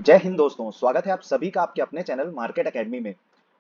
जय हिंद दोस्तों, स्वागत है आप सभी का आपके अपने चैनल मार्केट एकेडमी में।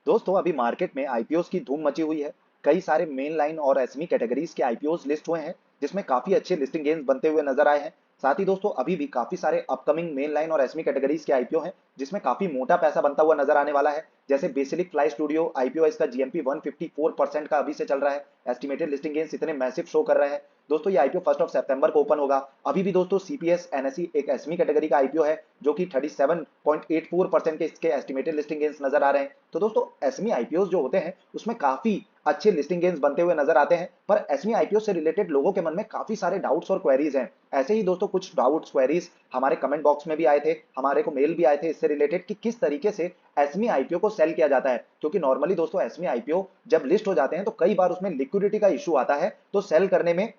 दोस्तों, अभी मार्केट में आईपीओस की धूम मची हुई है। कई सारे मेन लाइन और एसएमई कैटेगरीज के आईपीओस लिस्ट हुए हैं, जिसमें काफी अच्छे लिस्टिंग गेन्स बनते हुए नजर आए हैं। साथ ही दोस्तों, अभी भी काफी सारे अपकमिंग मेन लाइन और एसएमई कैटेगरीज के आईपीओ हैं, जिसमें काफी मोटा पैसा बनता हुआ नजर आने वाला है। जैसे बेसिलिक फ्लाई स्टूडियो आईपीओ, इसका जीएमपी 154% का अभी से चल रहा है। एस्टिमेटेड लिस्टिंग गेन्स इतने मैसिव शो कर रहे हैं। दोस्तों, ये आईपीओ 1 सितंबर को ओपन होगा। अभी भी दोस्तों सीपीएस एनएसई एक एसएमई कैटेगरी का आईपीओ है, जो कि 37.84% के इसके एस्टिमेटेड लिस्टिंग गेन्स नजर आ रहे हैं। तो दोस्तों, एसएमई आईपीओस जो होते हैं उसमें काफी अच्छे लिस्टिंग गेन्स बनते हुए नजर आते हैं, पर एसएमई आईपीओ से रिलेटेड लोगों के मन में काफी सारे डाउट्स और क्वेरीज हैं। ऐसे ही दोस्तों कुछ डाउट्स क्वेरीज हमारे कमेंट बॉक्स में भी आए थे, हमारे को मेल भी आए थे इससे रिलेटेड कि किस तरीके से एसएमई आईपीओ को सेल किया जाता है। क्योंकि नॉर्मली दोस्तों एसएमई आईपीओ जब लिस्ट हो जाते हैं तो कई बार उसमें लिक्विडिटी का इशू आता है, तो सेल करने में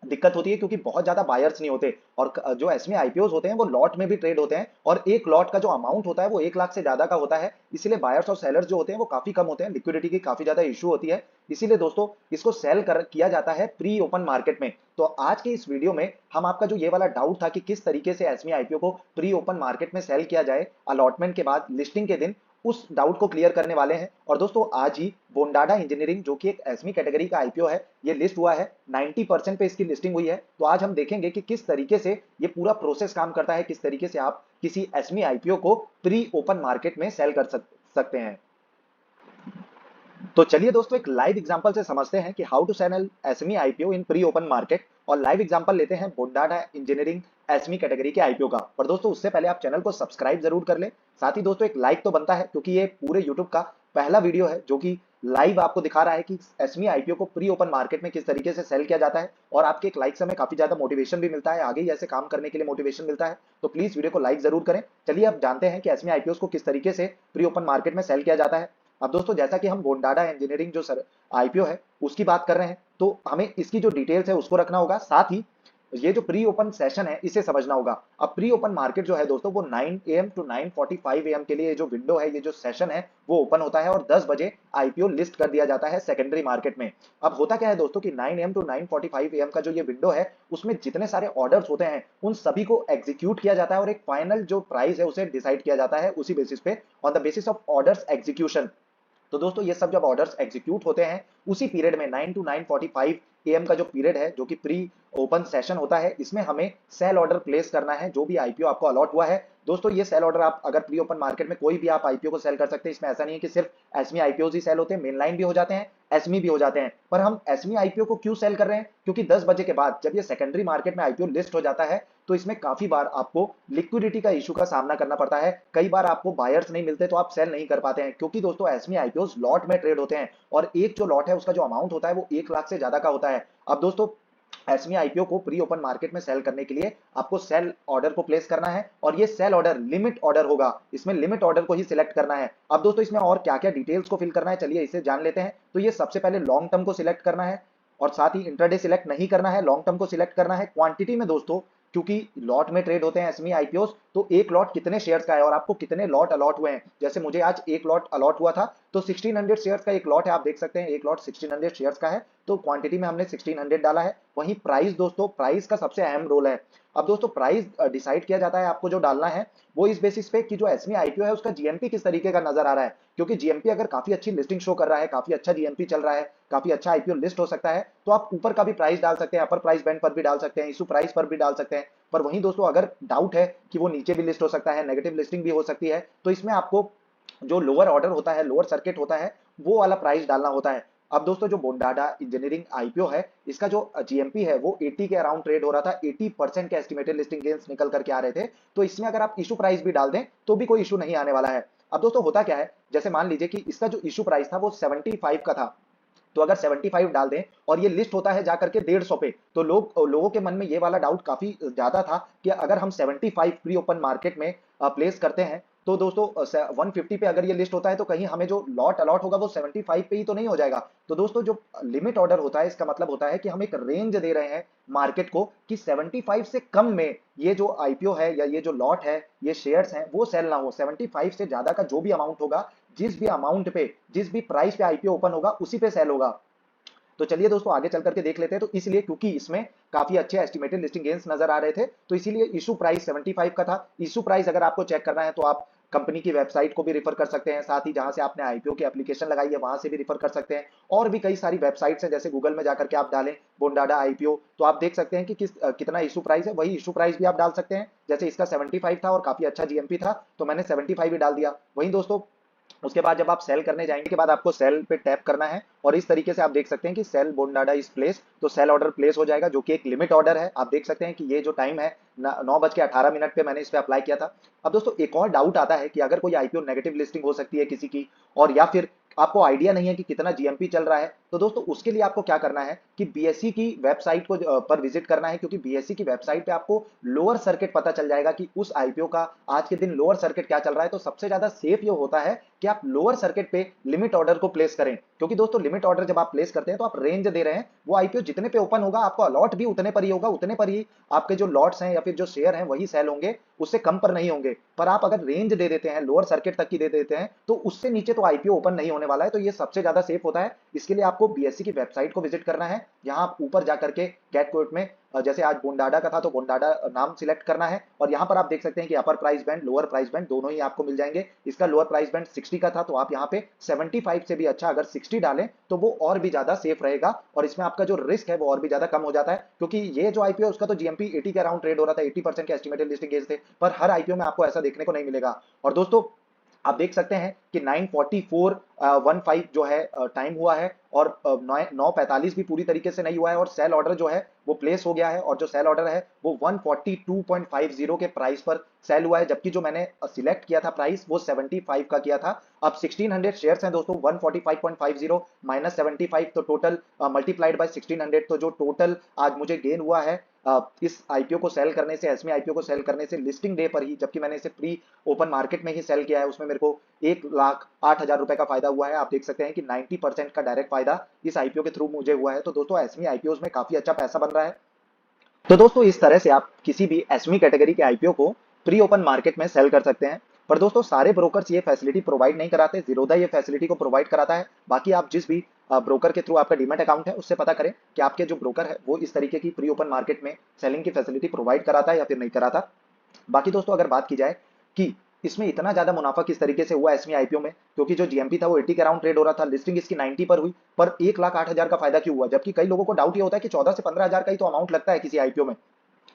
दिक्कत होती है, क्योंकि बहुत ज्यादा बायर्स नहीं होते। और जो एसएमई आईपीओस होते हैं वो लॉट में भी ट्रेड होते हैं, और एक लॉट का जो अमाउंट होता है वो 1 लाख से ज्यादा का होता है। इसीलिए बायर्स और सेलर्स जो होते हैं वो काफी कम होते हैं, लिक्विडिटी की काफी ज्यादा इशू होती है। इसीलिए दोस्तों इसको किया जाता है प्री ओपन मार्केट में। तो आज के इस वीडियो में हम आपका जो ये वाला डाउट था कि किस तरीके से एसएमई आईपीओ को प्री ओपन मार्केट में सेल किया जाए अलॉटमेंट के बाद लिस्टिंग के दिन, उस डाउट को क्लियर करने वाले हैं। और दोस्तों आज ही बोंडाडा इंजीनियरिंग, जो कि एक एसएमई कैटेगरी का आईपीओ है, ये लिस्ट हुआ है। 90% पे इसकी लिस्टिंग हुई है। तो आज हम देखेंगे कि किस तरीके से ये पूरा प्रोसेस काम करता है, किस तरीके से आप किसी एसएमई आईपीओ को प्री ओपन मार्केट में सेल कर सकते हैं। तो चलिए दोस्तों एक लाइव एग्जांपल से समझते हैं कि how to sell SME IPO in pre open market. और लाइव एग्जांपल लेते हैं बोंडाडा इंजीनियरिंग एसएमई कैटेगरी के आईपीओ का। पर दोस्तों उससे पहले आप चैनल को सब्सक्राइब जरूर कर ले। साथ ही दोस्तों एक लाइक तो बनता है, क्योंकि ये पूरे यूट्यूब का पहला वीडियो है जो कि लाइव आपको दिखा रहा है कि एसएमई आईपीओ को प्री ओपन मार्केट में किस तरीके से सेल किया जाता है। और आपके एक लाइक से हमें काफी ज्यादा मोटिवेशन भी मिलता है, आगे ही ऐसे काम करने के लिए मोटिवेशन मिलता है। तो प्लीज वीडियो को लाइक जरूर करें। चलिए अब जानते हैं कि एसएमई आईपीओ को किस तरीके से प्री ओपन मार्केट में सेल किया जाता है। अब दोस्तों जैसा कि हम बोंडाडा इंजीनियरिंग जो सर आईपीओ है उसकी बात कर रहे हैं, तो हमें इसकी जो डिटेल्स है उसको रखना होगा। साथ ही ये जो प्री ओपन सेशन है इसे समझना होगा। अब प्री ओपन मार्केट जो है दोस्तों वो 9 AM to 9:45 AM के लिए जो विंडो है, ये जो सेशन है वो ओपन होता है, और 10 बजे आईपीओ लिस्ट कर दिया जाता है सेकेंडरी मार्केट में। अब होता क्या है दोस्तों कि 9 AM to 9:45 AM का जो ये विंडो है उसमें जितने सारे ऑर्डर्स होते हैं उन सभी को एग्जीक्यूट किया जाता है, और एक फाइनल जो प्राइस है उसे डिसाइड किया जाता है उसी बेसिस पे, on the basis of orders execution. तो दोस्तों ये सब जब ऑर्डर्स एग्जीक्यूट होते हैं उसी पीरियड में 9 to 9:45 AM का जो पीरियड है, जो कि प्री ओपन सेशन होता है, इसमें हमें सेल ऑर्डर प्लेस करना है जो भी आईपीओ आपको अलॉट हुआ है। दोस्तों ये सेल ऑर्डर आप अगर प्री ओपन मार्केट में कोई भी आप आईपीओ को सेल कर सकते हैं। इसमें ऐसा नहीं है कि सिर्फ एसएमई आईपीओ ही सेल होते हैं, मेन लाइन भी हो जाते हैं, एसएमई भी हो जाते हैं। पर हम एसएमई आईपीओ को क्यों सेल कर रहे हैं? क्योंकि 10 बजे के बाद जब ये सेकेंडरी मार्केट में आईपीओ लिस्ट हो जाता है तो इसमें काफी बार आपको लिक्विडिटी का इशू का सामना करना पड़ता है। कई बार आपको बायर्स नहीं मिलते तो आप सेल नहीं कर पाते हैं, क्योंकि दोस्तों एसएमई आईपीओ लॉट में ट्रेड होते हैं, और एक जो लॉट है उसका जो अमाउंट होता है वो 1 लाख से ज्यादा का होता है। अब दोस्तों एसएमई आईपीओ को प्री ओपन मार्केट में सेल करने के लिए आपको सेल ऑर्डर को प्लेस करना है, और ये सेल ऑर्डर लिमिट ऑर्डर होगा। इसमें लिमिट ऑर्डर को ही सिलेक्ट करना है। अब दोस्तों इसमें और क्या क्या डिटेल्स को फिल करना है, चलिए इसे जान लेते हैं। तो ये सबसे पहले लॉन्ग टर्म को सिलेक्ट करना है, और साथ ही इंट्राडे सिलेक्ट नहीं करना है, लॉन्ग टर्म को सिलेक्ट करना है। क्वांटिटी में दोस्तों, क्योंकि लॉट में ट्रेड होते हैं एसएमई आईपीओ, तो एक लॉट कितने शेयर्स का है और आपको कितने लॉट अलॉट हुए हैं। जैसे मुझे आज एक लॉट अलॉट हुआ था, तो 1600 शेयर्स का एक लॉट है, आप देख सकते हैं एक लॉट 1600 शेयर्स का है, तो क्वांटिटी में हमने 1600 डाला है। वहीं प्राइस दोस्तों, प्राइस का सबसे अहम रोल है। अब दोस्तों प्राइस डिसाइड किया जाता है, आपको जो डालना है वो इस बेसिस पे कि जो एसएमई आईपीओ है उसका जीएमपी किस तरीके का नजर आ रहा है। क्योंकि जीएमपी अगर काफी अच्छी लिस्टिंग शो कर रहा है, काफी अच्छा जीएमपी चल रहा है, काफी अच्छा आईपीओ लिस्ट हो सकता है, तो आप ऊपर का भी प्राइस डाल सकते हैं, अपर प्राइस बैंड पर भी डाल सकते हैं, इशू प्राइस पर भी डाल सकते हैं। पर वहीं दोस्तों अगर डाउट है कि वो नीचे भी लिस्ट हो सकता है, नेगेटिव लिस्टिंग भी हो सकती है, तो इसमें आपको जो लोअर ऑर्डर होता है, लोअर सर्किट होता है, वो वाला प्राइस डालना होता है। अब दोस्तों जो बोंडाडा इंजीनियरिंग आईपीओ है, इसका जो जीएमपी है वो 80 के अराउंड ट्रेड हो रहा था, 80% के एस्टिमेटेड लिस्टिंग गेन्स निकल करके आ रहे थे। तो इसमें अगर आप इशू प्राइस भी डाल दें तो भी कोई इशू नहीं आने वाला है। अब दोस्तों होता क्या है, जैसे मान लीजिए कि इसका जो इशू प्राइस था वो 75 का था, तो अगर 75 डाल दें और ये लिस्ट होता है जाकर के 150 पे, तो लोगों के मन में ये वाला डाउट काफी ज्यादा था कि अगर हम 75 प्री ओपन मार्केट में प्लेस करते हैं तो दोस्तों 150 पे अगर ये लिस्ट होता है तो कहीं हमें जो लॉट अलॉट होगा वो 75 पे ही तो नहीं हो जाएगा। तो दोस्तों जो लिमिट ऑर्डर होता है इसका मतलब होता है कि हम एक रेंज दे रहे हैं मार्केट को कि 75 से कम में ये जो आईपीओ है या ये जो लॉट है, ये शेयर्स हैं, वो सेल ना हो। 75 से ज्यादा का जो भी अमाउंट होगा, जिस भी अमाउंट पे, जिस भी प्राइस पे आईपीओ ओपन होगा उसी पे सेल होगा। तो चलिए दोस्तों आगे चल करके देख लेते हैं। तो इसलिए क्योंकि इसमें काफी अच्छे एस्टिमेटेड लिस्टिंग गेन्स नजर आ रहे थे, तो इसीलिए इशू प्राइस 75 का था। इशू प्राइस अगर आपको चेक करना है तो आप कंपनी की वेबसाइट को भी रिफर कर सकते हैं, साथ ही जहां से आपने आईपीओ की एप्लीकेशन लगाई है वहां से भी रिफर कर सकते हैं। और भी कई सारी वेबसाइट्स हैं, जैसे गूगल में जाकर के आप डालें बोंडाडा आईपीओ, तो आप देख सकते हैं कि कितना इशू प्राइस है, वही इशू प्राइस भी आप डाल सकते हैं। जैसे इसका 75 था और काफी अच्छा जीएमपी था, तो मैंने 75 ही डाल दिया। वहीं दोस्तों उसके बाद जब आप सेल करने जाएंगे के बाद आपको सेल पे टैप करना है, और इस तरीके से आप देख सकते हैं कि सेल बोंडाडा इज प्लेस, तो सेल ऑर्डर प्लेस हो जाएगा, जो कि एक लिमिट ऑर्डर है। आप देख सकते हैं कि ये जो टाइम है 9:18 पे मैंने इस पे अप्लाई किया था। अब दोस्तों एक और डाउट आता है कि अगर कोई आईपीओ नेगेटिव लिस्टिंग हो सकती है किसी की, और या फिर आपको आइडिया नहीं है कि कितना जीएमपी चल रहा है, तो दोस्तों उसके लिए आपको क्या करना है कि बीएसई की वेबसाइट को पर विजिट करना है, क्योंकि बीएसई की वेबसाइट पे आपको लोअर सर्किट पता चल जाएगा कि उस आईपीओ का आज के दिन लोअर सर्किट क्या चल रहा है। तो सबसे ज्यादा सेफ ये होता है कि आप लोअर सर्किट पे लिमिट ऑर्डर को प्लेस करें, क्योंकि दोस्तों लिमिट ऑर्डर जब आप प्लेस करते हैं तो आप रेंज दे रहे हैं, वो आईपीओ जितने पे ओपन होगा आपको अलॉट भी उतने पर ही होगा, उतने पर ही आपके जो लॉट्स हैं या फिर जो शेयर हैं वही सेल होंगे, उससे कम पर नहीं होंगे। पर आप अगर रेंज दे देते हैं, लोअर सर्किट तक की दे देते हैं, तो उससे नीचे तो आईपीओ ओपन नहीं होने वाला है। तो ये सबसे ज्यादा सेफ होता है। इसके लिए आपको बीएसई की वेबसाइट को विजिट करना है, यहाँ आप ऊपर जाकर के गेट कोट में जैसे आज बोंडाडा का था तो बोंडाडा नाम सिलेक्ट करना है, और यहाँ पर आप देख सकते हैं कि upper price band lower price band दोनों ही आपको मिल जाएंगे। इसका लोअर प्राइस बैंड 60 का था, तो आप यहाँ पे 75 से भी अच्छा अगर 60 डालें तो वो और भी ज्यादा सेफ रहेगा, और इसमें आपका जो रिस्क है वो और भी ज्यादा कम हो जाता है। क्योंकि ये जो आईपीओ उसका तो जीएमपी 80 के अराउंड ट्रेड हो रहा था, 80% के एस्टिमेटेड लिस्टिंग गेज थे, पर हर आईपीओ में आपको ऐसा देखने को नहीं मिलेगा। और दोस्तों आप देख सकते हैं कि 9:44:15 जो है टाइम हुआ है, और 9:45 भी पूरी तरीके से नहीं हुआ है, और सेल ऑर्डर जो है वो प्लेस हो गया है, और जो सेल ऑर्डर है वो 142.50 के प्राइस पर सेल हुआ है, जबकि जो मैंने सिलेक्ट किया था प्राइस वो 75 का किया था। अब 1600 शेयर्स हैं दोस्तों, 145.50 माइनस 75, तो टोटल मल्टीप्लाइड बाय 1600, तो जो टोटल आज मुझे गेन हुआ है इस आईपीओ को सेल करने से, एसमी आईपीओ को सेल करने से लिस्टिंग डे पर ही, जबकि मैंने इसे प्री ओपन मार्केट में ही सेल किया है, उसमें मेरे को 1,08,000 रुपए का फायदा हुआ है। आप देख सकते हैं कि 90% का डायरेक्ट फायदा इस आईपीओ के थ्रू मुझे हुआ है। तो दोस्तों एसमी आईपीओ में काफी अच्छा पैसा बन रहा है। तो दोस्तों इस तरह से आप किसी भी एसमी कैटेगरी के आईपीओ को प्री ओपन मार्केट में सेल कर सकते हैं। पर दोस्तों सारे ब्रोकर्स ये फैसिलिटी प्रोवाइड नहीं कराते, जीरोधा ये फैसिलिटी को प्रोवाइड कराता है। बाकी आप जिस भी ब्रोकर के थ्रू आपका डीमैट अकाउंट है उससे पता करें कि आपके जो ब्रोकर है वो इस तरीके की प्री ओपन मार्केट में सेलिंग की फैसिलिटी प्रोवाइड कराता है या फिर नहीं कराता। बाकी दोस्तों अगर बात की जाए कि इसमें इतना ज्यादा मुनाफा किस तरीके से हुआ एसमी आईपीओ में, क्योंकि जो जीएमपी था वो 80 के अराउंड ट्रेड हो रहा था, लिस्टिंग इसकी 90 पर हुई, पर 1,08,000 का फायदा क्यों हुआ? जबकि कई लोगों को डाउट ये होता है कि 14 से 15,000 का ही तो अमाउंट लगता है किसी आईपीओ में।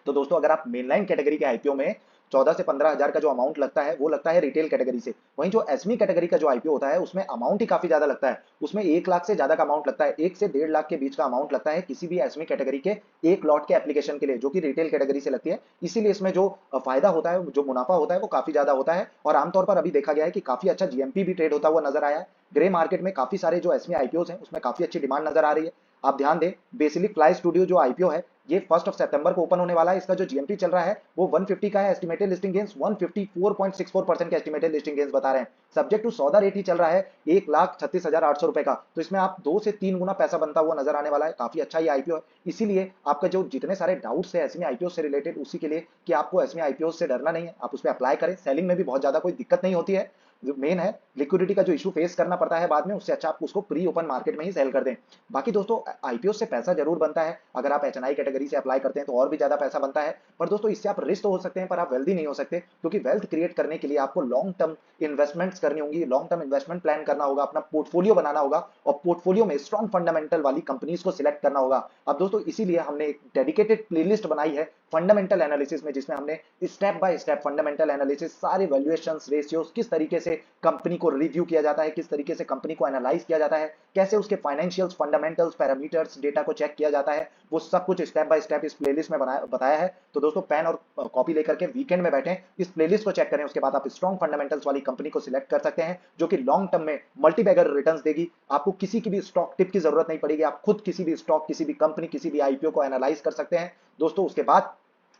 तो दोस्तों अगर आप मेनलाइन कैटेगरी के आईपीओ में 14 से 15,000 का जो अमाउंट लगता है वो लगता है रिटेल कैटेगरी से, वहीं जो एसमी कैटेगरी का जो आईपीओ होता है उसमें अमाउंट ही काफी ज्यादा लगता है, उसमें 1 लाख से ज्यादा का अमाउंट लगता है, 1 से 1.5 लाख के बीच का अमाउंट लगता है किसी भी एसमी कैटेगरी के एक लॉट के एप्लीकेशन के लिए, जो कि रिटेल कैटेगरी से लगती है। इसीलिए इसमें जो फायदा होता है, जो मुनाफा होता है वो काफी ज्यादा होता है, और आमतौर पर अभी देखा गया है कि काफी अच्छा जीएमपी भी ट्रेड होता हुआ नजर आया है। ग्रे मार्केट में काफी सारे जो एसमी आईपीओ हैं उसमें काफी अच्छी डिमांड नजर आ रही है। आप ध्यान दें, बेसिकली फ्लाई स्टूडियो जो आईपीओ है ये 1 सितंबर को ओपन होने वाला है। इसका जो जीएमपी चल रहा है वो 150 का है, एस्टिमेटेड लिस्टिंग गेन्स 154.64% के एस्टिमेटेड लिस्टिंग गेन्स बता रहे हैं। सब्जेक्ट टू सौदा रेट ही चल रहा है 1,36,800 रुपए का, तो इसमें आप 2 से 3 गुना पैसा बनता हुआ नजर आने वाला है। काफी अच्छा ये आईपीओ है। इसीलिए आपका जो जितने सारे डाउट्स है एसमी आईपीओ से रिलेटेड, उसी के लिए कि आपको एसमी आईपीओ से डरना नहीं है, आप उस पर अप्लाई करें। सेलिंग में भी बहुत ज्यादा कोई दिक्कत नहीं होती है। जो मेन है लिक्विडिटी का जो इशू फेस करना पड़ता है बाद में, उससे अच्छा आप उसको प्री ओपन मार्केट में ही सेल कर दें। बाकी दोस्तों आईपीओ से पैसा जरूर बनता है, अगर आप एचएनआई कैटेगरी से अप्लाई करते हैं तो और भी ज्यादा पैसा बनता है। पर दोस्तों इससे आप रिच तो हो सकते हैं पर आप वेल्दी नहीं हो सकते, क्योंकि वेल्थ क्रिएट करने के लिए आपको लॉन्ग टर्म इन्वेस्टमेंट्स करनी होंगी, लॉन्ग टर्म इन्वेस्टमेंट प्लान करना होगा, अपना पोर्टफोलियो बनाना होगा, और पोर्टफोलियो में स्ट्रॉन्ग फंडामेंटल वाली कंपनीज को सिलेक्ट करना होगा। अब दोस्तों इसीलिए हमने एक डेडिकेटेड प्लेलिस्ट बनाई है फंडामेंटल एनालिसिस में, जिसमें हमने step by step fundamental analysis, सारे वैल्यूएशंस, रेशियोज, किस तरीके से कंपनी को रिव्यू किया जाता है, किस तरीके से कंपनी को एनालाइज किया जाता है, कैसे उसके फाइनेंशियल्स, फंडामेंटल्स, पैरामीटर्स, डेटा को चेक किया जाता है, वो सब कुछ स्टेप बाय स्टेप इस प्लेलिस्ट में बताया है। तो दोस्तों पेन और कॉपी लेकर के वीकेंड में बैठे इस प्लेलिस्ट को चेक करें, उसके बाद आप स्ट्रॉन्ग फंडामेंटल्स वाली कंपनी को सिलेक्ट कर सकते हैं, जो कि लॉन्ग टर्म में मल्टीबैगर रिटर्न्स देगी। आपको किसी की भी स्टॉक टिप की जरूरत नहीं पड़ेगी, आप खुद किसी भी स्टॉक, किसी भी कंपनी, किसी भी आईपीओ को एनालाइज कर सकते हैं। दोस्तों उसके बाद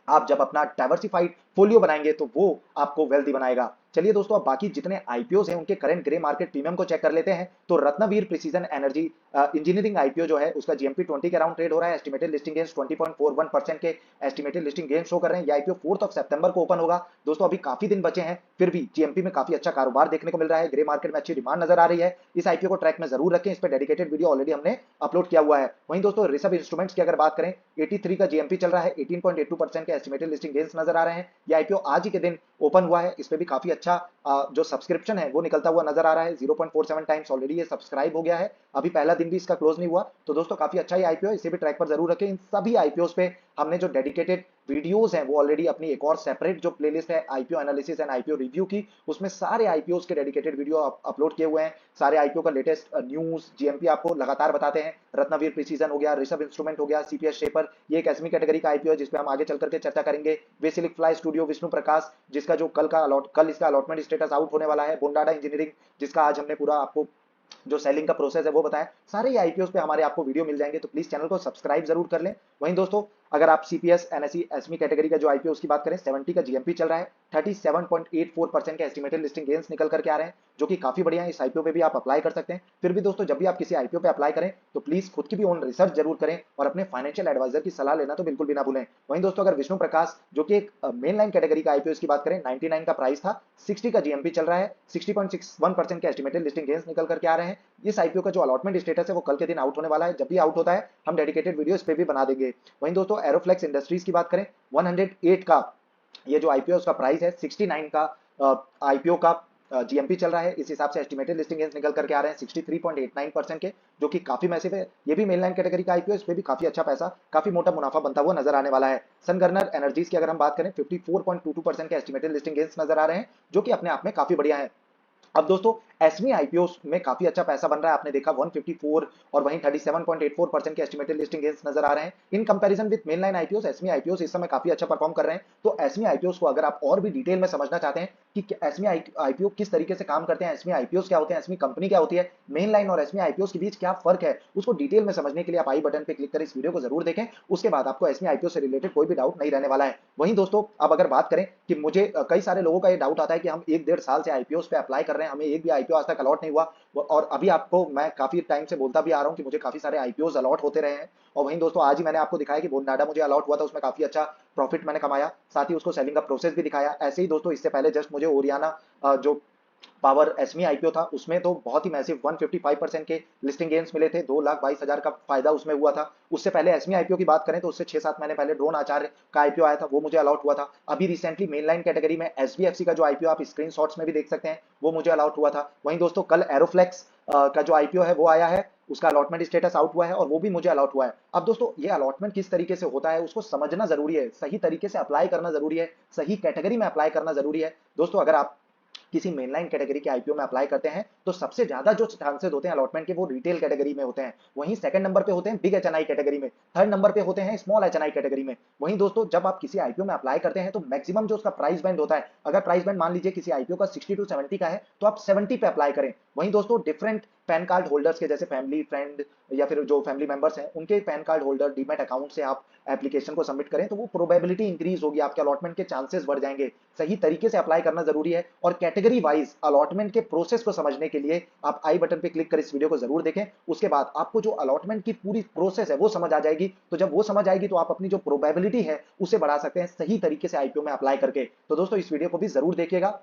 आप जब अपना डाइवर्सिफाइड पोर्टफोलियो बनाएंगे तो वो आपको वेल्दी बनाएगा। चलिए दोस्तों, अब बाकी जितने आईपीओस हैं उनके करंट ग्रे मार्केट प्रीमियम को चेक कर लेते हैं। तो Ratnaveer precision energy engineering IPO जो है उसका जीएमपी 20 के अराउंड ट्रेड हो रहा है। एस्टिमेटेड लिस्टिंग गेन्स 20.41% के एस्टिमेटेड लिस्टिंग गेन शो कर रहे हैं। ये आईपीओ 4 सितंबर को ओपन होगा। दोस्तों अभी काफी दिन बचे हैं, फिर भी जीएमपी में काफी अच्छा कारोबार देखने को मिल रहा है। ग्रे मार्केट में अच्छी डिमांड नजर आ रही है। इस आईपीओ को ट्रैक में जरूर रखें, इस पर डेडिकेटेड वीडियो ऑलरेडी हमने अपलोड किया हुआ है। वहीं दोस्तों ऋषभ इंस्ट्रूमेंट्स की अगर बात करें, 83 का जीएमपी चल रहा है, 18.82% के एस्टिमेटेड लिस्टिंग गेन्स नजर आ रहे हैं। ये आईपीओ आज ही के दिन ओपन हुआ है। इस पे भी काफी अच्छा जो सब्सक्रिप्शन है वो निकलता हुआ नजर आ रहा है। 0.47 टाइम्स ऑलरेडी ये सब्सक्राइब हो गया है। अभी पहला दिन भी इसका क्लोज नहीं हुआ। तो दोस्तों काफी अच्छा ही आईपीओ है, इसे भी ट्रैक पर जरूर रखें। इन सभी आईपीओ पे हमने जो डेडिकेटेड वीडियोस हैं वो ऑलरेडी अपनी एक और सेपरेट जो प्लेलिस्ट है IPO analysis and IPO review की, उसमें सारे आईपीओ के डेडिकेटेड वीडियो अपलोड किए हुए हैं। सारे आईपीओ का लेटेस्ट न्यूज जीएमपी आपको लगातार बताते हैं। रत्नवीर प्रिसीजन हो गया, ऋषभ इंस्ट्रूमेंट हो गया, सीपीएस शेपर, ये एक एसमी कैटेगरी का आईपीओ है जिसपे हम आगे चल करके चर्चा करेंगे। वेसिलिक फ्लाई स्टूडियो विष्णु प्रकाश, जिसका जो कल इसका अलॉटमेंट स्टेटस आउट होने वाला है। बुंडाडा इंजीनियरिंग, जिसका आज हमने पूरा आपको जो सेलिंग का प्रोसेस है वो बताएं। सारे आईपीओ पे हमारे आपको वीडियो मिल जाएंगे, तो प्लीज चैनल को सब्सक्राइब जरूर कर लें। वहीं दोस्तों अगर आप सीपीएस एनएसई एसमी कैटेगरी का जो आईपीओ उसकी बात करें, 70 का जीएमपी चल रहा है, 37.84% के एस्टिमेटेड लिस्टिंग गेन्स निकल करके आ रहे हैं, जो कि काफी बढ़िया है। इस आईपीओ पे भी आप अप्लाई कर सकते हैं। फिर भी दोस्तों जब भी आप किसी आईपीओ पे अप्लाई करें तो प्लीज खुद की भी ओन रिसर्च जरूर करें और अपने फाइनेंशियल एडवाइजर की सलाह लेना तो बिल्कुल भी ना भूलें। वहीं दोस्तों अगर विष्णु प्रकाश जो कि एक मेन लाइन कैटेगरी का आईपीओ की बात करें, 99 का प्राइस था, 60 का जीएमपी चल रहा है, 60.61% के एस्टिमेटेड लिस्टिंग गेन्स निकल करके आ रहे हैं। इस आईपीओ का जो अलॉटमेंट स्टेटस है वो कल के दिन आउट होने वाला है। जब भी आउट होता है हम डेडिकेटेड वीडियो इस पे भी बना देंगे। वहीं दोस्तों एरोफ्लेक्स इंडस्ट्रीज की बात करें, 108 का ये जो आईपीओ उसका प्राइस है, 69 का आईपीओ का जीएमपी चल रहा है। इस हिसाब से एस्टिमेटेड लिस्टिंग गेन्स निकल करके आ रहे हैं 63.89% के, जो कि काफी मैसिव है। ये भी मेन लाइन कैटेगरी का आईपीओ, इस पे भी काफी अच्छा पैसा, काफी मोटा मुनाफा बनता हुआ नजर आने वाला है। सनगर्नर एनर्जीज की अगर हम बात करें, 54.22% के एस्टिमेटेड लिस्टिंग गेन्स नजर आ रहे हैं, जो कि अपने आप में काफी बढ़िया है। अब दोस्तों एसमी आईपीओ में काफी अच्छा पैसा बन रहा है, आपने देखा 154 और वहीं 37.84% के एस्टिमेटेड लिस्टिंग गेन्स नजर आ रहे हैं। In comparison with main line IPO, SME IPO इस समय काफी अच्छा परफॉर्म कर रहे हैं। तो एसमी आईपीओ को अगर आप और भी डिटेल में समझना चाहते हैं कि एसमी आईपीओ किस तरीके से काम करते हैं, एसमी आईपीओ क्या होते हैं, एसमी कंपनी क्या होती है, मेन लाइन और एसमी आईपीओ के बीच क्या फर्क है, उसको डिटेल में समझने के लिए आप आई बटन पे क्लिक कर इस वीडियो को जरूर देखें। उसके बाद आपको एसमी आईपीओ से रिलेटेड कोई भी डाउट नहीं रहने वाला है। वहीं दोस्तों अब अगर बात करें कि मुझे कई सारे लोगों का ये डाउट आता है कि हम 1-1.5 साल से आईपीओ पे अप्लाई कर रहे हैं, हमें एक भी आईपीओ आज तक अलॉट नहीं हुआ। और अभी आपको मैं काफी टाइम से बोलता भी आ रहा हूं कि मुझे काफी सारे आईपीओ अलॉट होते रहे हैं। और वहीं दोस्तों आज ही मैंने आपको दिखाया कि बुंडाडा मुझे अलॉट हुआ था, उसमें काफी अच्छा प्रॉफिट मैंने कमाया, साथ ही उसको सेलिंग का प्रोसेस भी दिखाया। ऐसे ही दोस्तों इससे पहले जस्ट मुझे ओरियाना जो पावर एसमी आईपीओ था उसमें तो बहुत ही मैसिव 155% के लिस्टिंग गेन्स मिले थे, 2,22,000 का फायदा उसमें हुआ था। उससे पहले एसमी आईपीओ की बात करें तो उससे 6-7 महीने पहले ड्रोन आचार्य का आईपीओ आया था, वो मुझे अलॉट हुआ था। अभी रिसेंटली मेनलाइन कैटेगरी में एसबीएफसी का जो आईपीओ आप स्क्रीनशॉट्स में भी देख सकते हैं, वो मुझे अलॉट हुआ था। वहीं दोस्तों कल एरोफ्लेक्स का जो आईपीओ है वो आया है, उसका अलॉटमेंट स्टेटस आउट हुआ है और वो भी मुझे अलॉट हुआ है। अब दोस्तों ये अलॉटमेंट किस तरीके से होता है उसको समझना जरूरी है, सही तरीके से अप्लाई करना जरूरी है, सही कैटेगरी में अप्लाई करना जरूरी है। दोस्तों अगर आप किसी मेनलाइन कैटेगरी के आईपीओ में अप्लाई करते हैं तो सबसे ज्यादा जो चांसेस होते हैं अलॉटमेंट के वो रिटेल कैटेगरी में होते हैं। वहीं सेकंड नंबर पे होते हैं बिग एचएनआई कैटेगरी में, थर्ड नंबर पे होते हैं स्मॉल एचएनआई कैटेगरी में। वहीं दोस्तों जब आप किसी आईपीओ में अप्लाई करते हैं तो मैक्सिमम जो उसका प्राइस बैंड होता है, अगर प्राइस बैंड मान लीजिए किसी आईपीओ का 60 to 70 का है तो आप 70 पे अप्लाई करें। वहीं दोस्तों डिफरेंट पैन कार्ड होल्डर्स के, जैसे फैमिली फ्रेंड या फिर जो फैमिली मेंबर्स हैं उनके pan card holder demat account से आप एप्लीकेशन को सबमिट करें तो वो प्रोबेबिलिटी इंक्रीज होगी, आपके अलॉटमेंट के चांसेस बढ़ जाएंगे। सही तरीके से अप्लाई करना जरूरी है और कैटेगरी वाइज अलॉटमेंट के प्रोसेस को समझने के लिए आप आई बटन पे क्लिक कर इस वीडियो को जरूर देखें। उसके बाद आपको जो अलॉटमेंट की पूरी प्रोसेस है वो समझ आ जाएगी। तो जब वो समझ आएगी तो आप अपनी जो प्रोबेबिलिटी है उसे बढ़ा सकते हैं सही तरीके से आईपीओ में अप्लाई करके। तो दोस्तों इस वीडियो को भी जरूर देखिएगा।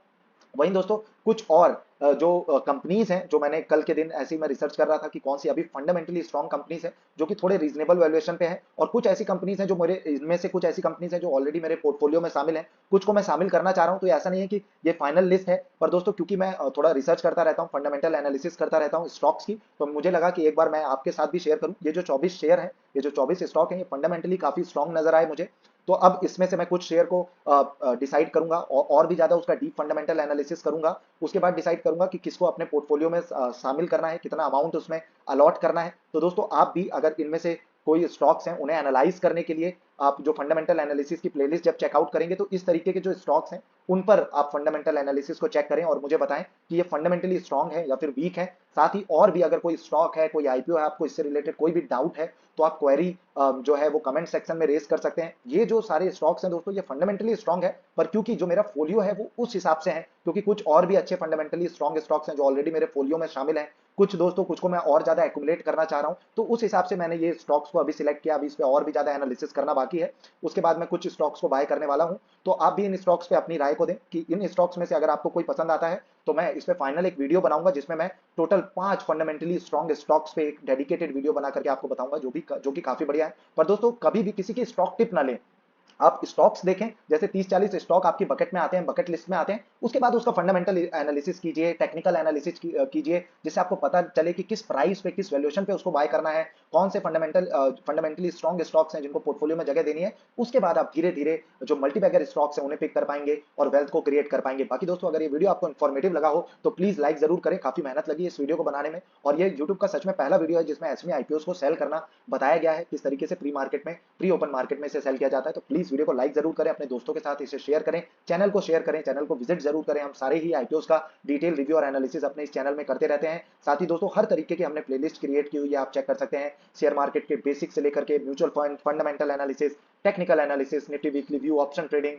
वहीं दोस्तों कुछ और जो कंपनीज हैं जो मैंने कल के दिन ऐसे ही मैं रिसर्च कर रहा था कि कौन सी अभी फंडामेंटली स्ट्रॉन्ग कंपनीज हैं जो कि थोड़े रीजनेबल वैल्यूएशन पे हैं, और कुछ ऐसी कंपनीज हैं जो मेरे इनमें से कुछ ऐसी कंपनीज हैं जो ऑलरेडी मेरे पोर्टफोलियो में शामिल हैं, कुछ को मैं शामिल करना चाह रहा हूं। तो ऐसा नहीं है कि ये फाइनल लिस्ट है, पर दोस्तों क्योंकि मैं थोड़ा रिसर्च करता रहता हूँ, फंडामेंटल एनालिसिस करता रहता हूँ स्टॉक्स की, तो मुझे लगा कि एक बार मैं आपके साथ भी शेयर करूं। ये जो 24 शेयर है, ये जो 24 स्टॉक है, ये फंडामेंटली काफी स्ट्रॉन्ग नजर आए मुझे। तो अब इसमें से मैं कुछ शेयर को डिसाइड करूंगा और भी ज्यादा उसका डीप फंडामेंटल एनालिसिस करूंगा। उसके बाद डिसाइड करूंगा कि किसको अपने पोर्टफोलियो में शामिल करना है, कितना अमाउंट उसमें अलॉट करना है। तो दोस्तों आप भी अगर इनमें से कोई स्टॉक्स हैं उन्हें एनालाइज करने के लिए आप जो फंडामेंटल एनालिसिस की प्लेलिस्ट जब चेकआउट करेंगे तो इस तरीके के जो स्टॉक्स हैं उन पर आप फंडामेंटल एनालिसिस को चेक करें और मुझे बताएं कि ये फंडामेंटली स्ट्रांग है या फिर वीक है। साथ ही और भी अगर कोई स्टॉक है, कोई आईपीओ है, आपको इससे रिलेटेड कोई भी डाउट है तो आप क्वेरी जो है वो कमेंट सेक्शन में रेज कर सकते हैं। ये जो सारे स्टॉक्स हैं दोस्तों ये फंडामेंटली स्ट्रांग है, पर क्योंकि जो मेरा फोलियो है वो उस हिसाब से है, क्योंकि कुछ और भी अच्छे फंडामेंटली स्ट्रांग स्टॉक्स हैं जो ऑलरेडी मेरे फोलियो में शामिल हैं, कुछ दोस्तों कुछ को मैं और ज्यादा एक्यूमुलेट करना चाह रहा हूं, तो उस हिसाब से मैंने ये स्टॉक्स को अभी सिलेक्ट किया। अभी इस पे और भी ज्यादा एनालिसिस करना बाकी है, उसके बाद मैं कुछ स्टॉक्स को बाय करने वाला हूं। तो आप भी इन स्टॉक्स पे अपनी राय को दें कि इन स्टॉक्स में से अगर आपको कोई पसंद आता है तो मैं इस पे फाइनल एक वीडियो बनाऊंगा जिसमें मैं टोटल 5 फंडामेंटली स्ट्रांग स्टॉक्स पे एक डेडिकेटेड वीडियो बना करके आपको बताऊंगा, जो कि काफी बढ़िया है। पर दोस्तों कभी भी किसी की स्टॉक टिप ना लें, आप स्टॉक्स देखें, जैसे 30-40 स्टॉक आपकी बकेट में आते हैं, बकेट लिस्ट में आते हैं, उसके बाद उसका फंडामेंटल एनालिसिस कीजिए, टेक्निकल एनालिसिस कीजिए, जिससे आपको पता चले कि किस प्राइस पे, किस वैल्यूएशन पे उसको बाय करना है, कौन से फंडामेंटली स्ट्रॉन्ग स्टॉक्स हैं जिनको पोर्टफोलियो में जगह देनी है। उसके बाद आप धीरे धीरे जो मल्टीबैगर स्टॉक्स हैं उन्हें पिक कर पाएंगे और वेल्थ को क्रिएट कर पाएंगे। बाकी दोस्तों अगर ये वीडियो आपको इन्फॉर्मेटिव लगा हो तो प्लीज लाइक जरूर करें, काफी मेहनत लगी इस वीडियो को बनाने में, और ये यूट्यूब का सच में पहला वीडियो है जिसमें एसएमई आईपीओ को सेल करना बताया गया है, किस तरीके से प्री ओपन मार्केट में इसे सेल किया जाता है। तो प्लीज वीडियो को लाइक जरूर करें, अपने दोस्तों के साथ इसे शेयर करें, चैनल को शेयर करें, चैनल को विजिट जरूर करें। हम सारे ही आईपीओस का डिटेल रिव्यू और एनालिसिस अपने इस चैनल में करते रहते हैं। साथ ही दोस्तों हर तरीके की हमने प्लेलिस्ट क्रिएट की हुई है, आप चेक कर सकते हैं, शेयर मार्केट के बेसिक से लेकर के mutual fund, fundamental analysis, technical analysis, Nifty weekly view, option trading,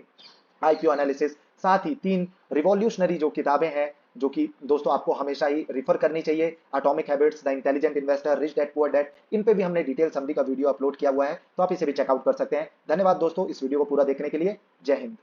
IPO analysis, साथ ही 3 रिवॉल्यूशनरी जो किताबें हैं जो कि दोस्तों आपको हमेशा ही रिफर करनी चाहिए, atomic habits, the intelligent investor, rich dad poor dad, इन पे भी हमने डिटेल समरी का वीडियो अपलोड किया हुआ है, तो आप इसे भी चेकआउट कर सकते हैं। धन्यवाद दोस्तों इस वीडियो को पूरा देखने के लिए। जय हिंद।